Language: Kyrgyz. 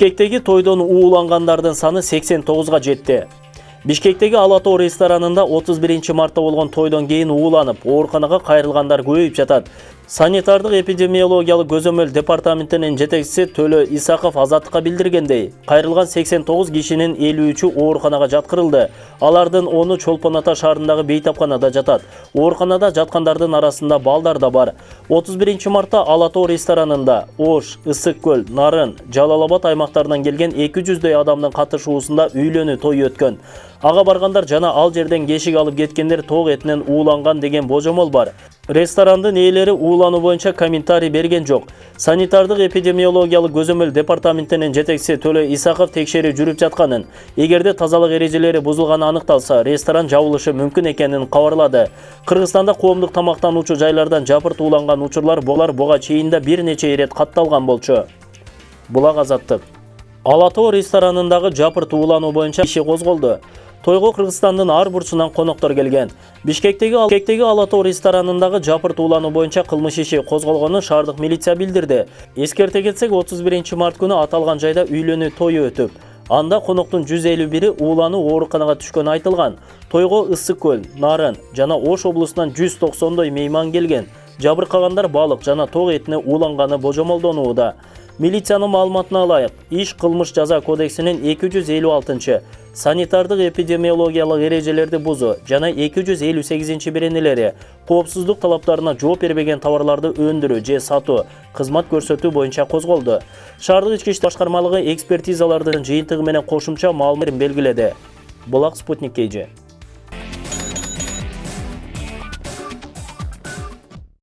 Бишкектеги тойдон уулангандардын саны 89-га жетти. Бишкектеги Ала-Тоо ресторанында 31 мартта болгон тойдон кийин ууланып, ооруканага кайрылгандар көбөйүп жатат. Санитардык эпидемиологиялык көзөмөл департаментинин жетекчиси Төлө Исаков Азаттыкка билдиргендей, кайрылган 89 кишинин 53-ü ооруканага жаткырылды. Алардын 10-у Чолпон Ата шаарындагы бейтапканада жатат. Ооруканада жаткандардын арасында балдар да бар. 31 мартта Ала-Тоо ресторанында Ош, Ысык көл, Нарын, Жалал Абад аймактарынан келген 200дөй адамдын катышуусунда үйлөнүү той өткөн. Ага баргандар жана ал жерден кешик алып кеткендер ток этинен ууланган деген божомол бар. Ресторандын ээлери уулануу боюнча комментарий берген жок. Санитардык эпидемиологиялык көзөмөл департаментинин жетекчиси Төлө Исаков текшерүү жүрүп жатканын, эгерде тазалык эрежелери бузулганы аныкталса, ресторан жабылышы мүмкүн экенин кабарлады. Кыргызстанда коомдук тамактануучу жайлардан жапырт ууланган учурлар буга чейин да бир нече ирет катталган болчу. Булак Азаттык. Ала-Тоо ресторанындагы жапырт уулануу боюнча иши козголду. Тойго Кыргызстандын ар бурчунан коноктор келген. Бишкектеги Ала-Тоо ресторанындагы жапырт уулануу боюнча кылмыш иши козголгонун шаардык милиция билдирди. Эскерте кетсек, 31 март күнү аталган жайда үйлөнүү тою өтүп, анда коноктун 151-и уулануу ооруканага түшкөнү айтылган. Тойго Ысык көл, Нарын жана Ош облусунан 190дөй мейман келген. Жабыркагандар балык жана ток этине ууланганы божомолдонууда. Милициянын маалыматына ылайык, иш кылмыш жаза кодексинин 256-чы санитардык эпидемиологиялык эрежелерди бузуу жана 258-беренелери коопсуздук талаптарына жооп бербеген товарларды өндүрүү же сатуу, кызмат көрсөтүү боюнча козголду. Шаардык ички иштер башкармалыгы экспертизалардын жыйынтыгы менен кошумча маалымат белгиледи. Булак Спутник KG.